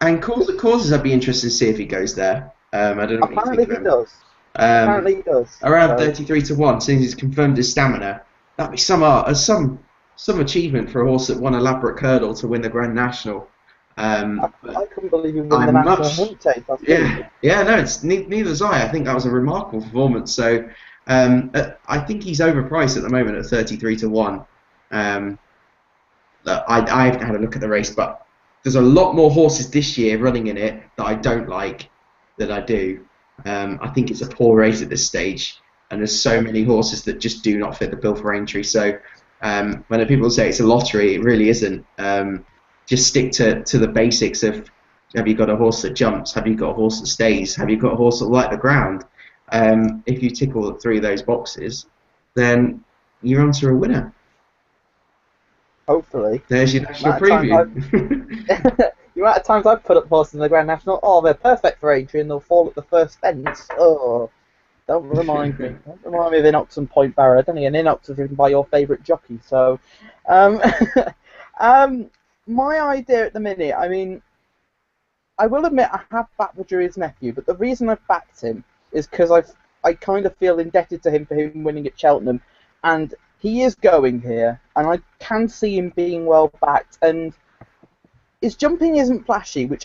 And causes, I'd be interested to see if he goes there. I don't know what you think of him. Apparently he does. Around 33 to 1, since he's confirmed his stamina. That'd be some achievement for a horse that won a Ladbroke Hurdle to win the Grand National. I couldn't believe he won the National Hunt Chase. No, it's neither was I. I think that was a remarkable performance. So I think he's overpriced at the moment at 33 to 1. I haven't had a look at the race, but there's a lot more horses this year running in it that I don't like than I do. I think it's a poor race at this stage, and there's so many horses that just do not fit the bill for entry. So when people say it's a lottery, it really isn't. Just stick to the basics of: have you got a horse that jumps? Have you got a horse that stays? Have you got a horse that will like the ground? If you tick all 3 of those boxes, then you're onto a winner. Hopefully. There's your national preview. The amount of times I've put up horses in the Grand National, they're perfect for entry and they'll fall at the first fence. Oh, don't remind me. Don't remind me of Inox and Point Barrow. Then again, Inox is written by your favourite jockey. So, my idea at the minute, I mean, I will admit I have backed the Druid's nephew, but the reason I've backed him is because I kind of feel indebted to him for him winning at Cheltenham, and he is going here, and I can see him being well backed, and his jumping isn't flashy, which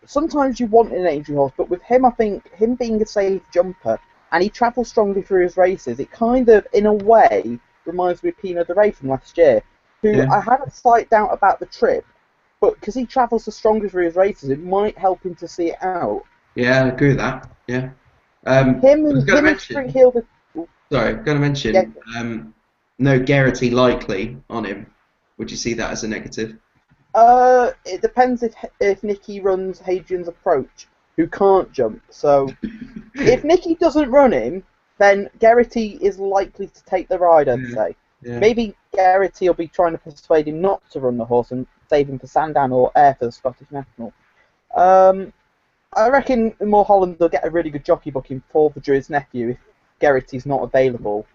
sometimes you want in an entry horse, but with him, I think him being a safe jumper, and he travels strongly through his races, it kind of, in a way, reminds me of Pino de Rey from last year, who I had a slight doubt about the trip, but because he travels so strongly through his races, it might help him to see it out. Yeah, I agree with that. Yeah. Him and Spring Hill. Sorry, going to mention. Yeah. No Geraghty likely on him. Would you see that as a negative? It depends if Nicky runs Hadrian's Approach, who can't jump. So if Nicky doesn't run him, then Geraghty is likely to take the ride, I'd say. Yeah. Maybe Geraghty will be trying to persuade him not to run the horse and save him for Sandown or Ayr for the Scottish National. I reckon Mulholland will get a really good jockey booking for the Druid's nephew if Geraghty's not available.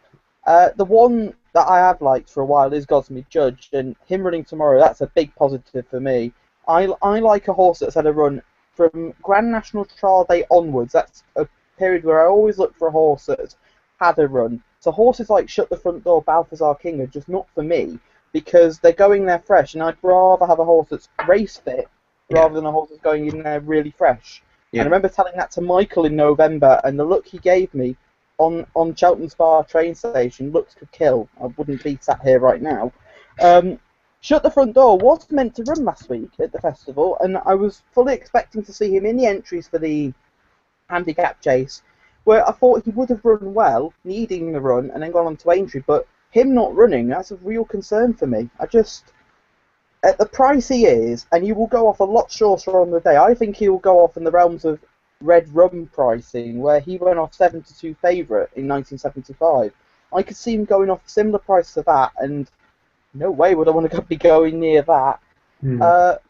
The one that I have liked for a while is Godsmead Judge, and him running tomorrow, that's a big positive for me. I like a horse that's had a run from Grand National Trial Day onwards. That's a period where I always look for a horse that's had a run. So horses like Shut the Front Door, Balthazar King are just not for me because they're going there fresh, and I'd rather have a horse that's race fit rather than a horse that's going in there really fresh. Yeah. I remember telling that to Michael in November, and the look he gave me on Cheltenham Spa train station. Looks to kill. I wouldn't be sat here right now. Shut the Front Door was meant to run last week at the festival, and I was fully expecting to see him in the entries for the handicap chase, where I thought he would have run well, needing the run, and then gone on to Aintree, but him not running, that's a real concern for me. At the price he is, and he will go off a lot shorter on the day, I think he will go off in the realms of Red Rum pricing, where he went off 7-2 favourite in 1975. I could see him going off a similar price to that, and no way would I want to be going near that. Well,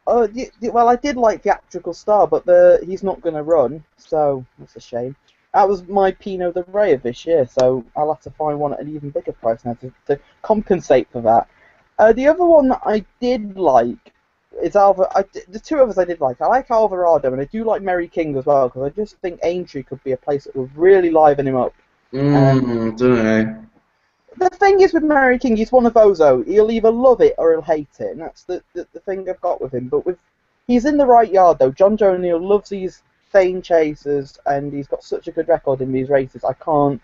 I did like Theatrical Star, but he's not going to run, so that's a shame. That was my Pinot de Rey of this year, so I'll have to find one at an even bigger price now to compensate for that. The other one that I did like is the two others I did like. I like Alvarado, and I do like Merry King as well, because I just think Aintree could be a place that would really liven him up. Don't know. The thing is with Merry King, he's one of those, though. He'll either love it or he'll hate it, and that's the thing I've got with him. But he's in the right yard, though. John Joe O'Neill loves these Thane chasers, and he's got such a good record in these races. I can't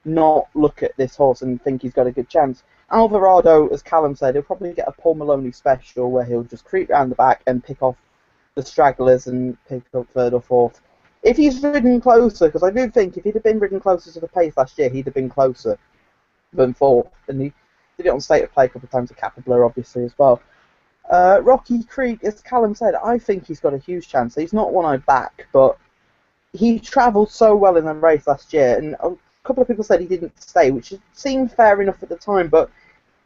not look at this horse and think he's got a good chance. Alvarado, as Callum said, he'll probably get a Paul Maloney special where he'll just creep round the back and pick off the stragglers and pick up third or fourth. If he's ridden closer, because I do think if he'd have been ridden closer to the pace last year, he'd have been closer than fourth, and he did it on State of Play a couple of times at Capablanca, obviously, as well. Rocky Creek, as Callum said, I think he's got a huge chance. He's not one I back, but he travelled so well in the race last year, and a couple of people said he didn't stay, which seemed fair enough at the time, but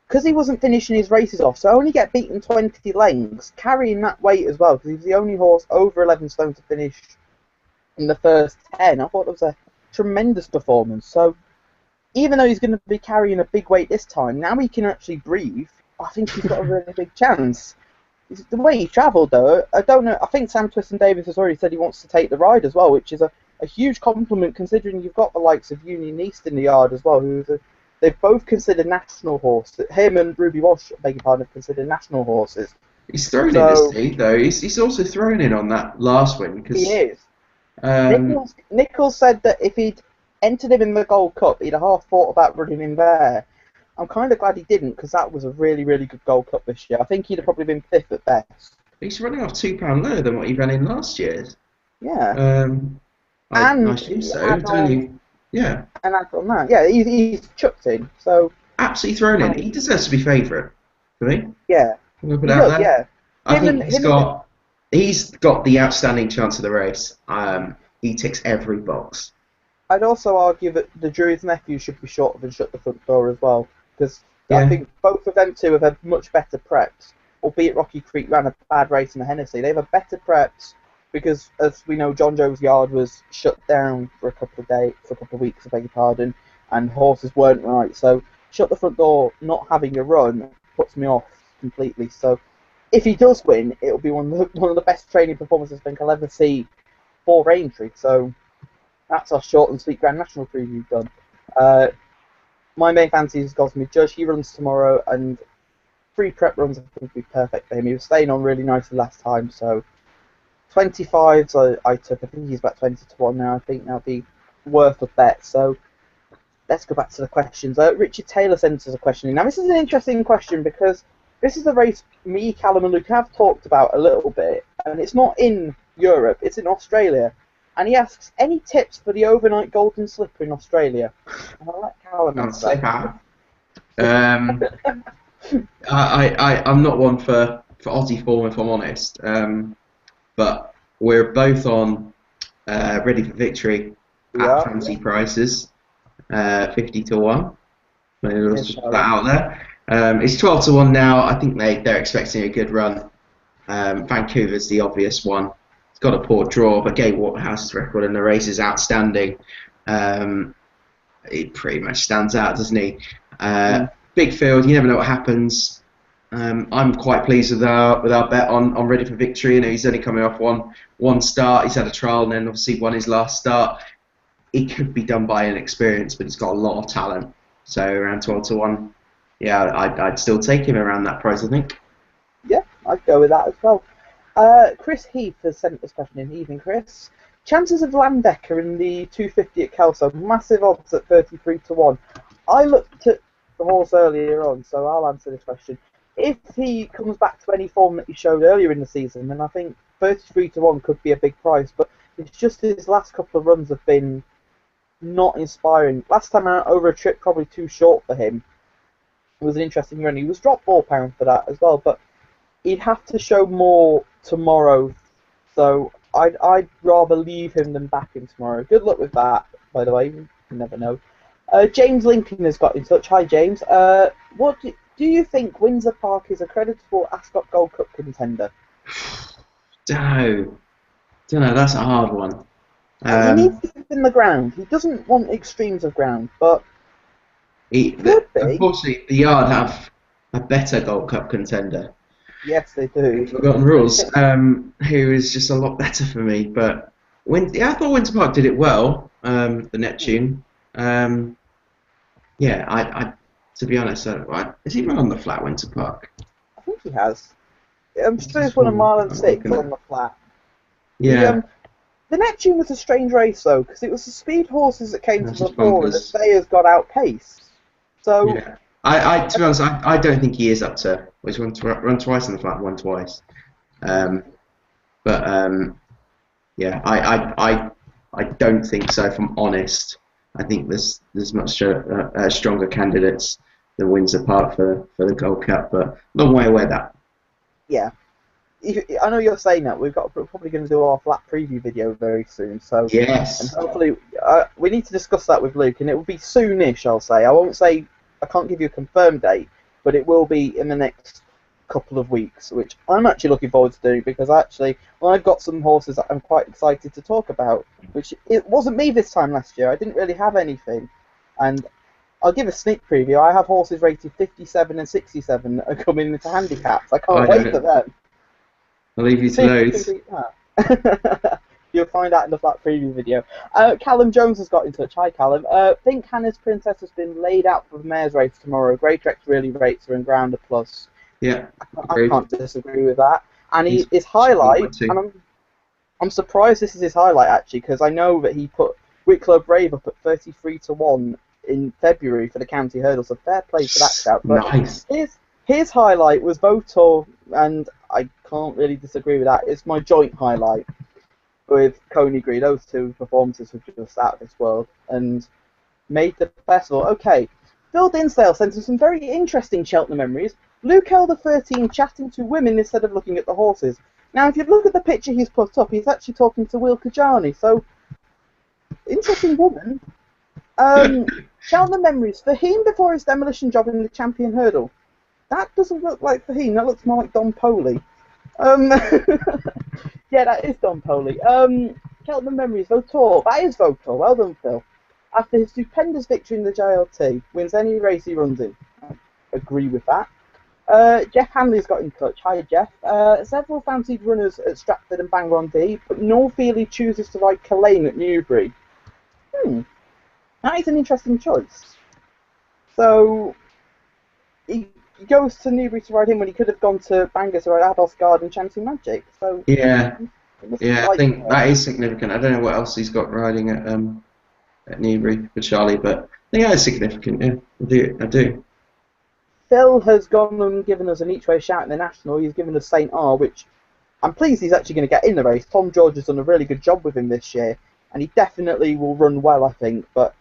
because he wasn't finishing his races off, so only get beaten 20 lengths, carrying that weight as well, because he was the only horse over 11 stone to finish in the first 10. I thought it was a tremendous performance. So even though he's going to be carrying a big weight this time, now he can actually breathe. I think he's got a really big chance. The way he travelled, though, I don't know. I think Sam Twiston-Davies has already said he wants to take the ride as well, which is a huge compliment considering you've got the likes of Union East in the yard as well, they've both considered national horses. Him and Ruby Walsh, beg your pardon, have considered national horses. He's thrown in his seat, though. He's also thrown in on that last win. Cause, he is. Nichols said that if he'd entered him in the Gold Cup, he'd have half thought about running him there. I'm kind of glad he didn't, because that was a really, really good Gold Cup this year. I think he'd have probably been fifth at best. He's running off £2 lower than what he ran in last year. Yeah. I assume so. Yeah. And add on that, yeah, he's chucked in. So absolutely thrown in. He deserves to be favourite for me. Yeah. I'm gonna put it out there. Yeah. I think he's got the outstanding chance of the race. He ticks every box. I'd also argue that the Drury's nephew should be short of and Shut the Front Door as well, because I think both of them two have had much better preps. Albeit Rocky Creek ran a bad race in the Hennessy, they've had better preps because, as we know, John Joe's yard was shut down for a couple of weeks, I beg your pardon, and horses weren't right. So Shut the Front Door not having a run puts me off completely. So if he does win, it'll be one of the best training performances I think I'll ever see for Aintree. So that's our short and sweet Grand National preview done. My main fancy is Gosmid Judge. He runs tomorrow, and 3 prep runs I think would be perfect for him. He was staying on really nicely last time, so 25s I took. I think he's about 20 to 1 now. I think that'll be worth a bet. So let's go back to the questions. Richard Taylor sent us a question. Now this is an interesting question because this is a race me, Callum and Luke have talked about a little bit, and it's not in Europe, it's in Australia. And he asks, any tips for the overnight Golden Slipper in Australia? And I'll let Callum answer that. I'm not one for Aussie form, if I'm honest. But we're both on Ready for Victory at fancy prices, 50 to 1. Let's just put that out there. It's 12 to 1 now. I think they're expecting a good run. Vancouver's the obvious one. It's got a poor draw, but Gay Waterhouse's record in the race is outstanding. It pretty much stands out, doesn't he? Big field, you never know what happens. I'm quite pleased with our bet on Ready for Victory. You know, he's only coming off one start. He's had a trial and then obviously won his last start. It could be done by inexperience, but he's got a lot of talent. So around 12 to 1, yeah, I'd still take him around that price, I think. Yeah, I'd go with that as well. Chris Heath has sent this question in. Evening, Chris. Chances of Landecker in the 250 at Kelso, massive odds at 33-1. I looked at the horse earlier on, so I'll answer this question. If he comes back to any form that he showed earlier in the season, then I think 33-1 could be a big price. But it's just his last couple of runs have been not inspiring. Last time out over a trip, probably too short for him. It was an interesting run. He was dropped £4 for that as well, but he'd have to show more tomorrow. So I'd rather leave him than back him tomorrow. Good luck with that, by the way. You never know. James Lincoln has got in touch. Hi, James. What do you think Windsor Park is a creditable Ascot Gold Cup contender? Don't know. That's a hard one. He needs to keep in the ground. He doesn't want extremes of ground, but unfortunately, the Yard have a better Gold Cup contender. Yes, they do. Forgotten Rules, who is just a lot better for me. But I thought Windsor Park did it well. The Neptune. To be honest, has he run on the flat, Windsor Park? I think he has. I'm sure he's won a mile and 6 on the flat. Yeah. The Neptune was a strange race, though, because it was the speed horses that came to the fore, and the stayers got outpaced. So, yeah. To be honest, I don't think he is up to. He's run twice in the flat, won twice. I don't think so. If I'm honest, I think there's much stronger candidates than Windsor Park for the Gold Cup, but long way away that. Yeah. I know you're saying that. We're probably going to do our flat preview video very soon. So yes. And hopefully, we need to discuss that with Luke, and it will be soonish. I'll say. I won't say. I can't give you a confirmed date, but it will be in the next couple of weeks, which I'm actually looking forward to doing because I've got some horses that I'm quite excited to talk about. Which it wasn't me this time last year. I didn't really have anything, and I'll give a sneak preview. I have horses rated 57 and 67 that are coming into handicaps. I can't wait for them. I'll leave you to those. You'll find out in the flat preview video. Callum Jones has got in touch. Hi, Callum. Think Hannah's Princess has been laid out for the mare's race tomorrow. Greatrex really rates her and Grounder plus. Yeah. I can't disagree with that. And his highlight, and I'm surprised this is his highlight actually, because I know that he put Wicklow Brave up at 33-1 in February for the county hurdle, so fair play for that shout. But nice. His highlight was Votor, and I can't really disagree with that. It's my joint highlight with Coney Green. Those two performances were just out of this world and made the festival. Okay, Phil Dinsdale sent us some very interesting Cheltenham memories. Luke Elder 13 chatting to women instead of looking at the horses. Now, if you look at the picture he's put up, he's actually talking to Will Kajani, so interesting woman. Cheltenham memories. Fahim before his demolition job in the Champion Hurdle. That doesn't look like Fahim, that looks more like Don Poley. Yeah, that is Don Poley. Cheltenham memories, Votor. That is Votor. Well done, Phil. After his stupendous victory in the JLT, wins any race he runs in. I agree with that. Jeff Hanley's got in touch. Hi, Jeff. Several fancied runners at Stratford and Bangor-on-Dee, but Norfield chooses to ride Culzean at Newbury. That is an interesting choice. So, he goes to Newbury to ride him when he could have gone to Bangor to ride Ados Guard and Chancing Magic. So yeah, I think that is significant. I don't know what else he's got riding at Newbury for Charlie, but I think that is significant. Yeah, I do. Phil has gone and given us an each way shout in the National. He's given us St. R, which I'm pleased he's actually going to get in the race. Tom George has done a really good job with him this year, and he definitely will run well, I think. But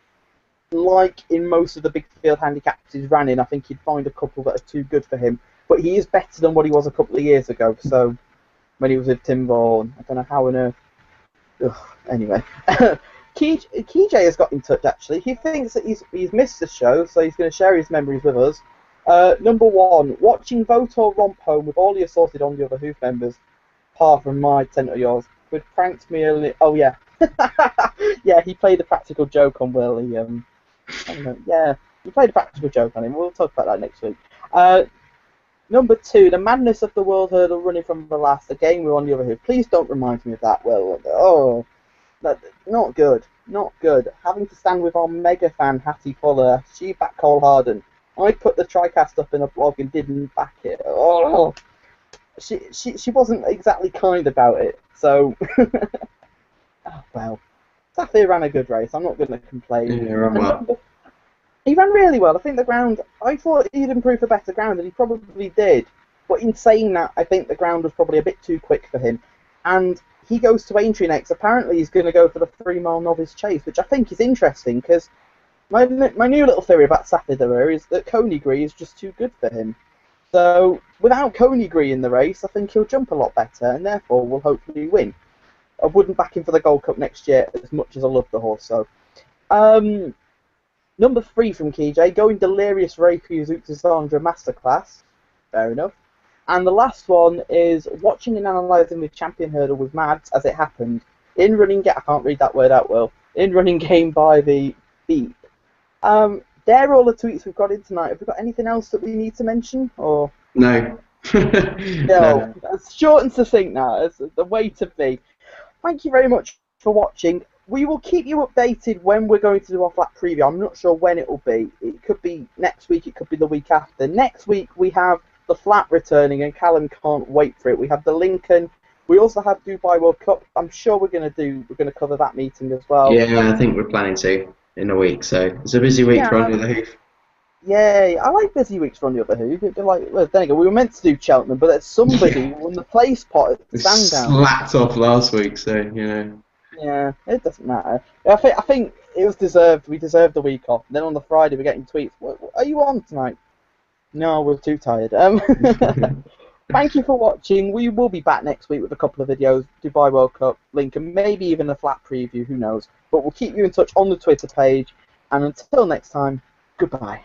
like in most of the big field handicaps he's ran in, I think he'd find a couple that are too good for him. But he is better than what he was a couple of years ago. So when he was with Tim Vaughan, I don't know how on earth. Anyway, KJ has got in touch actually. He thinks that he's missed the show, so he's going to share his memories with us. Number one, watching Votor romp home with all the assorted on the other Hoof members, apart from my tent or yours, would pranked me a little. Oh yeah, yeah, he played a practical joke on Will. He played a practical joke on him. We'll talk about that next week. Number two, the madness of the World Hurdle running from the last. Again, we're on the other Hoof. Please don't remind me of that, Will. Oh, not good. Not good. Having to stand with our mega fan Hattie Fuller. She backed Cole Harden. I put the TriCast up in a blog and didn't back it. Oh, she wasn't exactly kind about it. So Well, Safi ran a good race. I'm not going to complain. Yeah, run And well. he ran really well. I think the ground. I thought he'd improve for better ground, and he probably did. But in saying that, I think the ground was probably a bit too quick for him. And he goes to Aintree next. Apparently, he's going to go for the 3 mile novice chase, which I think is interesting because my new little theory about Safi is that Coneygree is just too good for him. So without Coneygree in the race, I think he'll jump a lot better, and therefore will hopefully win. I wouldn't back him for the Gold Cup next year as much as I love the horse. So, number 3 from KJ, going Delirious Rapier Zuxisandra Masterclass. Fair enough. And the last one is watching and analysing the champion hurdle with Mads as it happened. In running game, I can't read that word out well. In running game by the Beep. They're all the tweets we've got in tonight. Have we got anything else that we need to mention? Or No. no, that's short and succinct now. It's the way to be. Thank you very much for watching. We will keep you updated when we're going to do our flat preview. I'm not sure when it will be. It could be next week, it could be the week after. Next week we have the flat returning and Callum can't wait for it. We have the Lincoln. We also have Dubai World Cup. I'm sure we're going to cover that meeting as well. Yeah, I think we're planning to in a week, so it's a busy week for Under the Hoof. Yeah, I like busy weeks for On the Other Hoof. It'd be like, well, there you go. We were meant to do Cheltenham, but there's somebody who won the play spot at Sandown. Slacked off last week, so you know. Yeah, it doesn't matter. I think it was deserved. We deserved the week off. And then on the Friday, we're getting tweets. What are you on tonight? No, we're too tired. Thank you for watching. We will be back next week with a couple of videos, Dubai World Cup, Lincoln, maybe even a flat preview. Who knows? But we'll keep you in touch on the Twitter page. And until next time, goodbye.